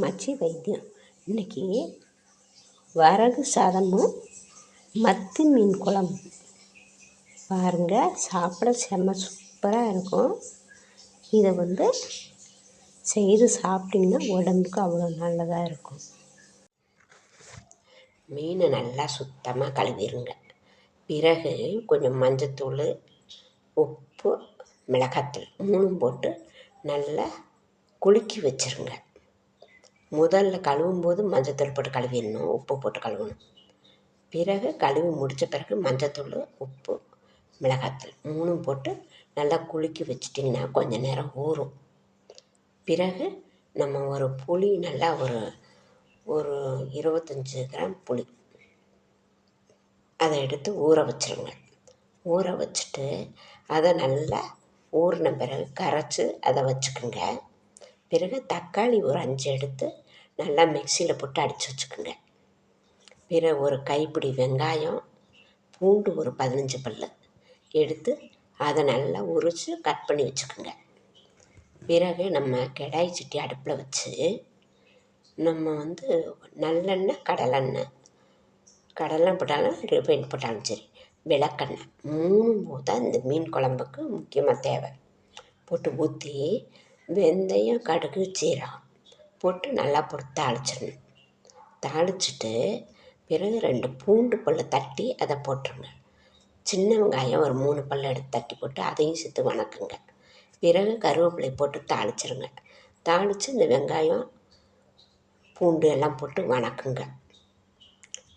மச்சி வைத்தியம். இன்றைக்கி வரகு சாதமும் மத்தி மீன் குழம்பு பாருங்கள். சாப்பிட செம்ம சூப்பராக இருக்கும். இதை செய்து சாப்பிட்டிங்கன்னா உடம்புக்கு அவ்வளோ நல்லதாக இருக்கும். மீனை நல்லா சுத்தமாக கழுவிடுங்க. பிறகு கொஞ்சம் மஞ்சத்தூள், உப்பு, மிளகாத்தூள் 3 போட்டு நல்லா குலுக்கி வச்சுருங்க. முதல்ல கழுவும்போது மஞ்சத்தூள் போட்டு கழுவிடணும், உப்பு போட்டு கழுவணும். பிறகு கழுவி முடித்த பிறகு மஞ்சத்தூள், உப்பு, மிளகாத்தூள் 3 போட்டு நல்லா குலுக்கி வச்சிட்டிங்கன்னா கொஞ்சம் நேரம் ஊறும். பிறகு நம்ம ஒரு புளி நல்லா ஒரு 25 கிராம் புளி அதை எடுத்து ஊற வச்சுருங்க. ஊற வச்சுட்டு அதை நல்லா ஊறின பிறகு கரைச்சி அதை வச்சுக்கோங்க. பிறகு தக்காளி ஒரு 5 எடுத்து நல்லா மிக்சியில் போட்டு அடித்து வச்சுக்கோங்க. பிறகு ஒரு கைப்பிடி வெங்காயம், பூண்டு ஒரு 15 பல் எடுத்து அதை நல்லா உரித்து கட் பண்ணி வச்சுக்கோங்க. பிறகு நம்ம கடாய் சட்டி அடுப்பில் வச்சு நம்ம நல்லெண்ணெய், கடலெண்ணெய் போட்டாலும் ரிஃபைன் போட்டாலும் சரி, விளக்கெண்ணெய் 3 தான் இந்த மீன் குழம்புக்கு முக்கியமாக தேவை. போட்டு ஊற்றி வெந்தயம், கடுகு, சீரகம் போட்டு நல்லா போட்டு தாளிச்சிடணும். தாளிச்சிட்டு பிறகு 2 பூண்டு பல் தட்டி அதை போட்டுருங்க. சின்ன வெங்காயம் ஒரு 3 பல் எடுத்து தட்டி போட்டு அதையும் சேர்த்து வணக்குங்க. பிறகு கருவேப்பிலை போட்டு தாளிச்சிருங்க. தாளித்து இந்த வெங்காயம், பூண்டு எல்லாம் போட்டு வணக்குங்க.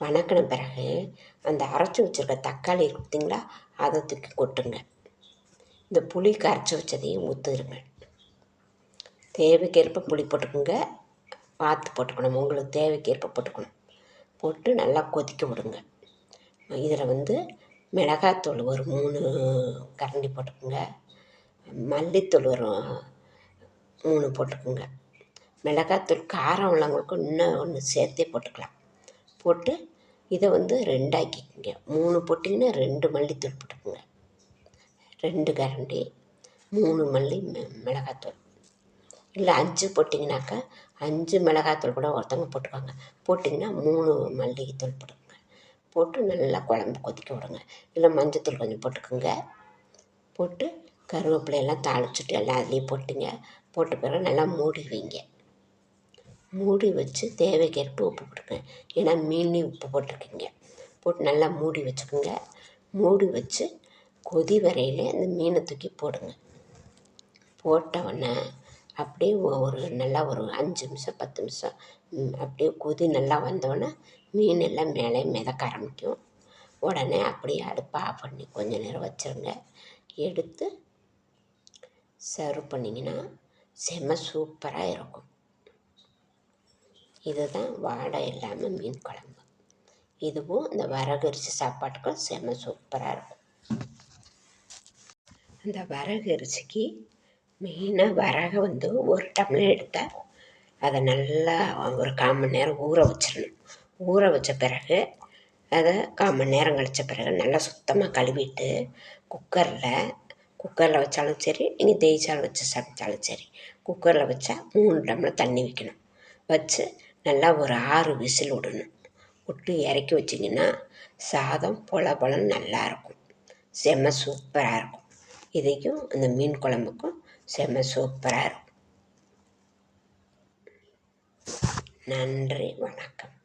வணக்கின பிறகு அந்த அரைச்சி வச்சுருக்க தக்காளி பார்த்திங்களா, அதை தூக்கி கொட்டுங்க. இந்த புளி கரைச்சி வச்சதையும் ஊற்றுருங்க. தேவைக்கேற்ப புளி போட்டுக்கோங்க, பார்த்து போட்டுக்கணும், உங்களுக்கு தேவைக்கேற்ப போட்டுக்கணும். போட்டு நல்லா கொதிக்க விடுங்க. இதில் மிளகாத்தூள் ஒரு 3 கரண்டி போட்டுக்கோங்க. மல்லித்தூள் ஒரு 3 போட்டுக்கோங்க. மிளகாத்தூள் காரம் உள்ளவங்களுக்கு இன்னும் ஒன்று சேர்த்தே போட்டுக்கலாம். போட்டு இதை 2 ஆக்கிக்கோங்க. 3 போட்டிங்கன்னா 2 மல்லித்தூள் போட்டுக்கோங்க. 2 கரண்டி 3 மல்லி மிளகாத்தூள். இல்லை 5 போட்டிங்கனாக்கா 5 மிளகாத்தூள் கூட ஒருத்தவங்க போட்டுக்கோங்க. போட்டிங்கன்னா 3 மல்லித்தூள் போட்டுக்கோங்க. போட்டு நல்லா குழம்பு கொதிக்க விடுங்க. இல்லை மஞ்சத்தூள் கொஞ்சம் போட்டுக்கோங்க. போட்டு கருவேப்பிலையெல்லாம் தாளிச்சிட்டு எல்லாம் அதுலேயும் போட்டுங்க. போட்ட பிறகு நல்லா மூடி வைங்க. மூடி வச்சு தேவைக்கேற்ப உப்பு போட்டுக்கோங்க. ஏன்னா மீன்லேயும் உப்பு போட்டிருக்கீங்க. போட்டு நல்லா மூடி வச்சுக்கோங்க. மூடி வச்சு கொதி வரையில் அந்த மீனை தூக்கி போடுங்க. போட்டவுடனே அப்படியே நல்லா ஒரு 5 நிமிஷம் 10 நிமிஷம் அப்படியே கொதி நல்லா வந்தோடனே மீன் எல்லாம் மேலே மிதக்க ஆரம்பிக்கும். உடனே அப்படியே அடுப்பை ஆஃப் பண்ணி கொஞ்சம் நேரம் வச்சுருங்க. எடுத்து சர்வ் பண்ணிங்கன்னா செம்ம சூப்பராக இருக்கும். இதுதான் வாடை இல்லாமல் மீன் குழம்பு. இதுவும் இந்த வரகரிசி சாப்பாட்டுக்கும் செம்ம சூப்பராக இருக்கும். அந்த வரகரிசிக்கு மெயினாக வரகை 1 டம்ளர் எடுத்தால் அதை நல்லா ஒரு 1/4 மணி நேரம் ஊற வச்சிடணும். ஊற வச்ச பிறகு அதை 1/4 மணி நேரம் கழித்த பிறகு நல்லா சுத்தமாக கழுவிட்டு குக்கரில் வச்சாலும் சரி, நீங்கள் தேய்ச்சால் வச்சு சமைச்சாலும் சரி, குக்கரில் வச்சா 3 டம்ளர் தண்ணி வைக்கணும். வச்சு நல்லா ஒரு 6 விசில் விடணும். விட்டு இறக்கி வச்சிங்கன்னா சாதம் பொலன்னு நல்லாயிருக்கும். செம்ம சூப்பராக இருக்கும். இதையும் அந்த மீன் குழம்புக்கும் செம்ம சூப்பராக இருக்கும். நன்றி, வணக்கம்.